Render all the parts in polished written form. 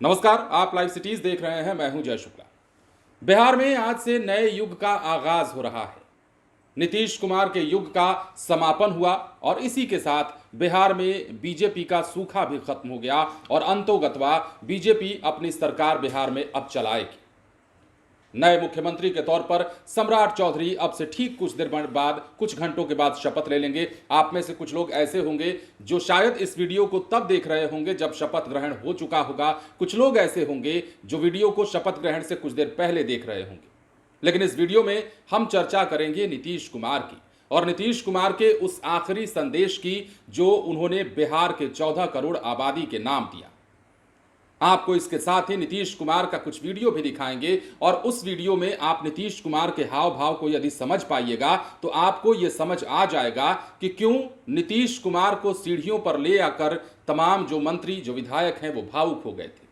नमस्कार, आप live cities देख रहे हैं। मैं हूं जय शुक्ला। बिहार में आज से नए युग का आगाज हो रहा है। नीतीश कुमार के युग का समापन हुआ और इसी के साथ बिहार में बीजेपी का सूखा भी खत्म हो गया और अंतोगत्वा बीजेपी अपनी सरकार बिहार में अब चलाएगी। नए मुख्यमंत्री के तौर पर सम्राट चौधरी अब से ठीक कुछ देर बाद, कुछ घंटों के बाद शपथ ले लेंगे। आप में से कुछ लोग ऐसे होंगे जो शायद इस वीडियो को तब देख रहे होंगे जब शपथ ग्रहण हो चुका होगा। कुछ लोग ऐसे होंगे जो वीडियो को शपथ ग्रहण से कुछ देर पहले देख रहे होंगे। लेकिन इस वीडियो में हम चर्चा करेंगे नीतीश कुमार की और नीतीश कुमार के उस आखिरी संदेश की जो उन्होंने बिहार के 14 करोड़ आबादी के नाम दिया। आपको इसके साथ ही नीतीश कुमार का कुछ वीडियो भी दिखाएंगे और उस वीडियो में आप नीतीश कुमार के हाव भाव को यदि समझ पाइएगा तो आपको यह समझ आ जाएगा कि क्यों नीतीश कुमार को सीढ़ियों पर ले आकर तमाम जो मंत्री जो विधायक हैं वो भावुक हो गए थे।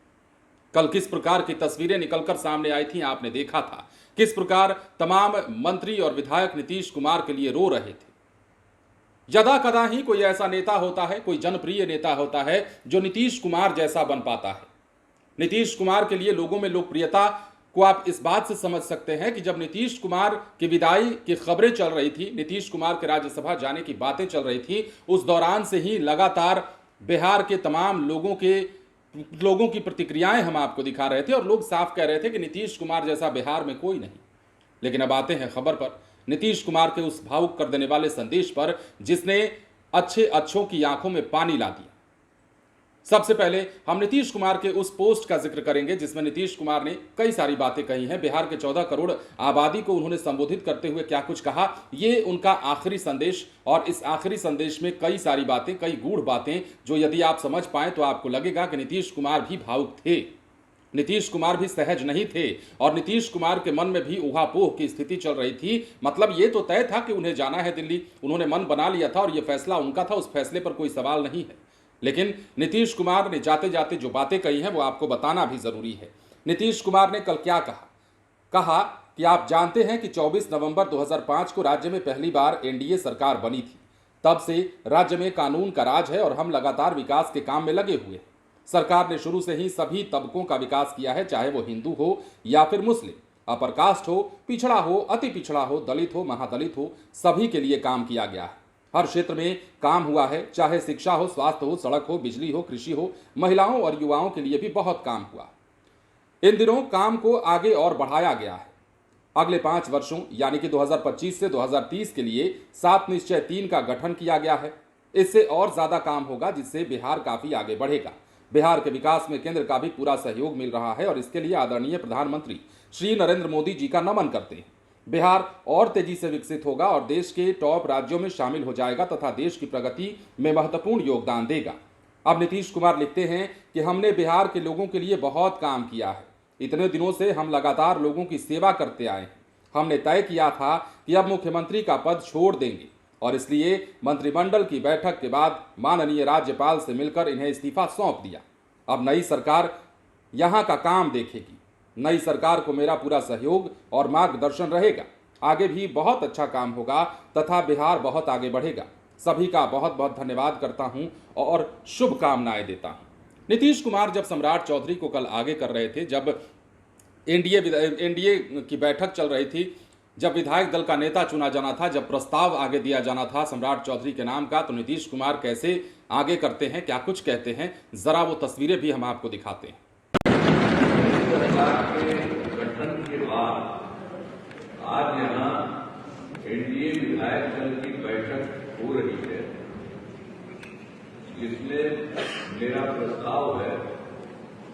कल किस प्रकार की तस्वीरें निकलकर सामने आई थी आपने देखा था, किस प्रकार तमाम मंत्री और विधायक नीतीश कुमार के लिए रो रहे थे। यदा कदा ही कोई ऐसा नेता होता है, कोई जनप्रिय नेता होता है जो नीतीश कुमार जैसा बन पाता है। नीतीश कुमार के लिए लोगों में लोकप्रियता को आप इस बात से समझ सकते हैं कि जब नीतीश कुमार की विदाई की खबरें चल रही थी, नीतीश कुमार के राज्यसभा जाने की बातें चल रही थी, उस दौरान से ही लगातार बिहार के तमाम लोगों की प्रतिक्रियाएं हम आपको दिखा रहे थे और लोग साफ कह रहे थे कि नीतीश कुमार जैसा बिहार में कोई नहीं। लेकिन अब आते हैं खबर पर, नीतीश कुमार के उस भावुक कर देने वाले संदेश पर जिसने अच्छों की आंखों में पानी ला दिया। सबसे पहले हम नीतीश कुमार के उस पोस्ट का जिक्र करेंगे जिसमें नीतीश कुमार ने कई सारी बातें कही हैं। बिहार के 14 करोड़ आबादी को उन्होंने संबोधित करते हुए क्या कुछ कहा, ये उनका आखिरी संदेश। और इस आखिरी संदेश में कई सारी बातें, कई गूढ़ बातें जो यदि आप समझ पाए तो आपको लगेगा कि नीतीश कुमार भी भावुक थे, नीतीश कुमार भी सहज नहीं थे और नीतीश कुमार के मन में भी ऊहापोह की स्थिति चल रही थी। मतलब ये तो तय था कि उन्हें जाना है दिल्ली, उन्होंने मन बना लिया था और यह फैसला उनका था, उस फैसले पर कोई सवाल नहीं है। लेकिन नीतीश कुमार ने जाते जाते जो बातें कही हैं वो आपको बताना भी जरूरी है। नीतीश कुमार ने कल क्या कहा कि आप जानते हैं कि 24 नवंबर 2005 को राज्य में पहली बार एनडीए सरकार बनी थी। तब से राज्य में कानून का राज है और हम लगातार विकास के काम में लगे हुए हैं। सरकार ने शुरू से ही सभी तबकों का विकास किया है, चाहे वो हिंदू हो या फिर मुस्लिम, अपर कास्ट हो, पिछड़ा हो, अति पिछड़ा हो, दलित हो, महादलित हो, सभी के लिए काम किया गया है। हर क्षेत्र में काम हुआ है, चाहे शिक्षा हो, स्वास्थ्य हो, सड़क हो, बिजली हो, कृषि हो, महिलाओं और युवाओं के लिए भी बहुत काम हुआ। इन दिनों काम को आगे और बढ़ाया गया है। अगले 5 वर्षों यानी कि 2025 से 2030 के लिए 7 निश्चय 3 का गठन किया गया है। इससे और ज्यादा काम होगा जिससे बिहार काफी आगे बढ़ेगा। बिहार के विकास में केंद्र का भी पूरा सहयोग मिल रहा है और इसके लिए आदरणीय प्रधानमंत्री श्री नरेंद्र मोदी जी का नमन करते हैं। बिहार और तेजी से विकसित होगा और देश के टॉप राज्यों में शामिल हो जाएगा तथा देश की प्रगति में महत्वपूर्ण योगदान देगा। अब नीतीश कुमार लिखते हैं कि हमने बिहार के लोगों के लिए बहुत काम किया है। इतने दिनों से हम लगातार लोगों की सेवा करते आए हैं। हमने तय किया था कि अब मुख्यमंत्री का पद छोड़ देंगे और इसलिए मंत्रिमंडल की बैठक के बाद माननीय राज्यपाल से मिलकर इन्हें इस्तीफा सौंप दिया। अब नई सरकार यहाँ का काम देखेगी। नई सरकार को मेरा पूरा सहयोग और मार्गदर्शन रहेगा। आगे भी बहुत अच्छा काम होगा तथा बिहार बहुत आगे बढ़ेगा। सभी का बहुत बहुत धन्यवाद करता हूं और शुभकामनाएं देता हूं। नीतीश कुमार जब सम्राट चौधरी को कल आगे कर रहे थे, जब एनडीए की बैठक चल रही थी, जब विधायक दल का नेता चुना जाना था, जब प्रस्ताव आगे दिया जाना था सम्राट चौधरी के नाम का, तो नीतीश कुमार कैसे आगे करते हैं, क्या कुछ कहते हैं, जरा वो तस्वीरें भी हम आपको दिखाते हैं। सरकार के गठन के बाद आज यहाँ एनडीए विधायक दल की बैठक हो रही है, जिसमें मेरा प्रस्ताव है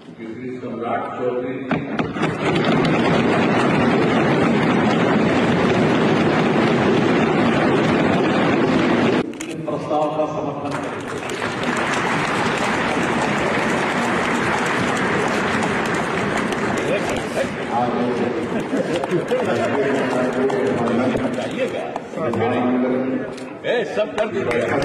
कि श्री सम्राट चौधरी जी प्रस्ताव का समर्थन करें। सब कर दीजिएगा।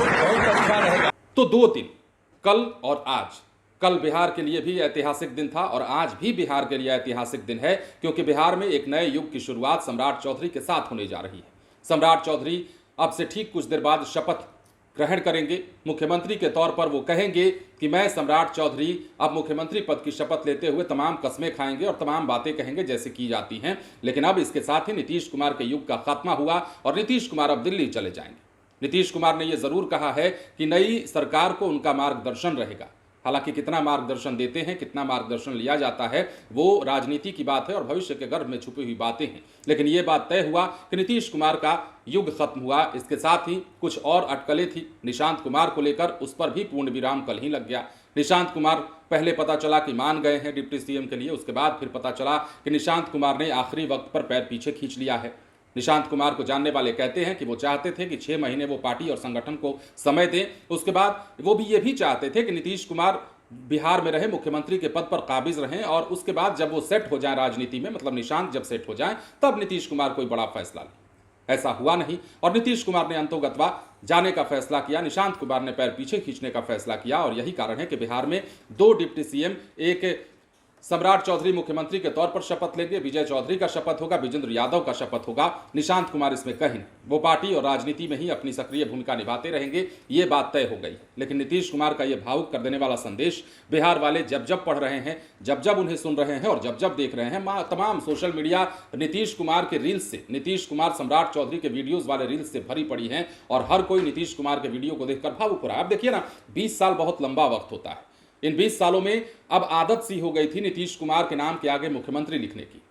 बहुत अच्छा रहेगा। तो 2 दिन, कल और आज। कल बिहार के लिए भी ऐतिहासिक दिन था और आज भी बिहार के लिए ऐतिहासिक दिन है, क्योंकि बिहार में एक नए युग की शुरुआत सम्राट चौधरी के साथ होने जा रही है। सम्राट चौधरी अब से ठीक कुछ देर बाद शपथ ग्रहण करेंगे। मुख्यमंत्री के तौर पर वो कहेंगे कि मैं सम्राट चौधरी अब मुख्यमंत्री पद की शपथ लेते हुए तमाम कस्में खाएंगे और तमाम बातें कहेंगे जैसे की जाती हैं। लेकिन अब इसके साथ ही नीतीश कुमार के युग का खात्मा हुआ और नीतीश कुमार अब दिल्ली चले जाएंगे। नीतीश कुमार ने यह जरूर कहा है कि नई सरकार को उनका मार्गदर्शन रहेगा। हालांकि कितना मार्गदर्शन देते हैं, कितना मार्गदर्शन लिया जाता है, वो राजनीति की बात है और भविष्य के गर्भ में छुपी हुई बातें हैं। लेकिन ये बात तय हुआ कि नीतीश कुमार का युग खत्म हुआ। इसके साथ ही कुछ और अटकलें थी निशांत कुमार को लेकर, उस पर भी पूर्ण विराम कल ही लग गया। निशांत कुमार पहले पता चला कि मान गए हैं डिप्टी सीएम के लिए, उसके बाद फिर पता चला कि निशांत कुमार ने आखिरी वक्त पर पैर पीछे खींच लिया है। निशांत कुमार को जानने वाले कहते हैं कि वो चाहते थे कि 6 महीने वो पार्टी और संगठन को समय दें। उसके बाद वो भी ये भी चाहते थे कि नीतीश कुमार बिहार में रहे, मुख्यमंत्री के पद पर काबिज रहें और उसके बाद जब वो सेट हो जाए राजनीति में, मतलब निशांत जब सेट हो जाए तब नीतीश कुमार कोई बड़ा फैसला ले। ऐसा हुआ नहीं और नीतीश कुमार ने अंतोगत्वा जाने का फैसला किया। निशांत कुमार ने पैर पीछे खींचने का फैसला किया और यही कारण है कि बिहार में 2 डिप्टी सीएम, एक सम्राट चौधरी मुख्यमंत्री के तौर पर शपथ लेंगे, विजय चौधरी का शपथ होगा, विजेंद्र यादव का शपथ होगा। निशांत कुमार इसमें कहीं नहीं, वो पार्टी और राजनीति में ही अपनी सक्रिय भूमिका निभाते रहेंगे, ये बात तय हो गई। लेकिन नीतीश कुमार का यह भावुक कर देने वाला संदेश बिहार वाले जब जब पढ़ रहे हैं, जब जब उन्हें सुन रहे हैं और जब जब देख रहे हैं, तमाम सोशल मीडिया नीतीश कुमार के रील्स से, नीतीश कुमार सम्राट चौधरी के वीडियोज वाले रील्स से भरी पड़ी है और हर कोई नीतीश कुमार के वीडियो को देखकर भावुक हो रहा है। अब देखिए ना, 20 साल बहुत लंबा वक्त होता है। इन 20 सालों में अब आदत सी हो गई थी नीतीश कुमार के नाम के आगे मुख्यमंत्री लिखने की।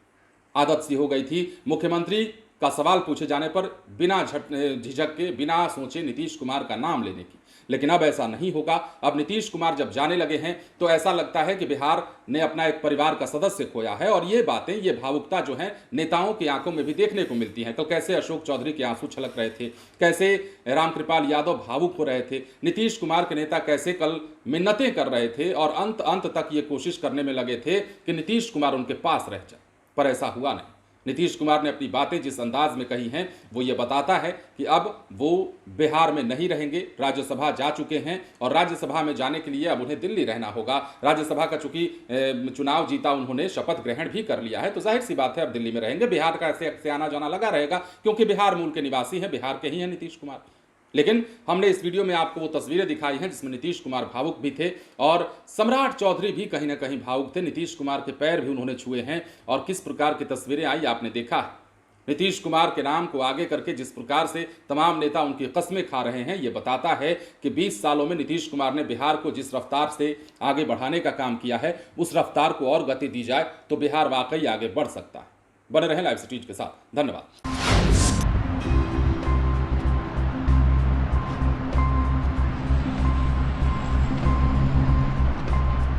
आदत सी हो गई थी मुख्यमंत्री का सवाल पूछे जाने पर बिना झिझक के, बिना सोचे नीतीश कुमार का नाम लेने की। लेकिन अब ऐसा नहीं होगा। अब नीतीश कुमार जब जाने लगे हैं तो ऐसा लगता है कि बिहार ने अपना एक परिवार का सदस्य खोया है और ये बातें, ये भावुकता जो है नेताओं की आंखों में भी देखने को मिलती है। कल कैसे अशोक चौधरी के आंसू छलक रहे थे, कैसे रामकृपाल यादव भावुक हो रहे थे, नीतीश कुमार के नेता कैसे कल मिन्नतें कर रहे थे और अंत तक ये कोशिश करने में लगे थे कि नीतीश कुमार उनके पास रह जाए, पर ऐसा हुआ नहीं। नीतीश कुमार ने अपनी बातें जिस अंदाज में कही हैं वो ये बताता है कि अब वो बिहार में नहीं रहेंगे। राज्यसभा जा चुके हैं और राज्यसभा में जाने के लिए अब उन्हें दिल्ली रहना होगा। राज्यसभा का चूंकि चुनाव जीता उन्होंने, शपथ ग्रहण भी कर लिया है, तो जाहिर सी बात है अब दिल्ली में रहेंगे। बिहार का ऐसे आना जाना लगा रहेगा क्योंकि बिहार मूल के निवासी हैं, बिहार के ही हैं नीतीश कुमार। लेकिन हमने इस वीडियो में आपको वो तस्वीरें दिखाई हैं जिसमें नीतीश कुमार भावुक भी थे और सम्राट चौधरी भी कहीं ना कहीं भावुक थे। नीतीश कुमार के पैर भी उन्होंने छुए हैं और किस प्रकार की तस्वीरें आई आपने देखा है। नीतीश कुमार के नाम को आगे करके जिस प्रकार से तमाम नेता उनकी कस्में खा रहे हैं, ये बताता है कि 20 सालों में नीतीश कुमार ने बिहार को जिस रफ्तार से आगे बढ़ाने का काम किया है, उस रफ्तार को और गति दी जाए तो बिहार वाकई आगे बढ़ सकता है। बने रहें लाइव सिटीज के साथ। धन्यवाद।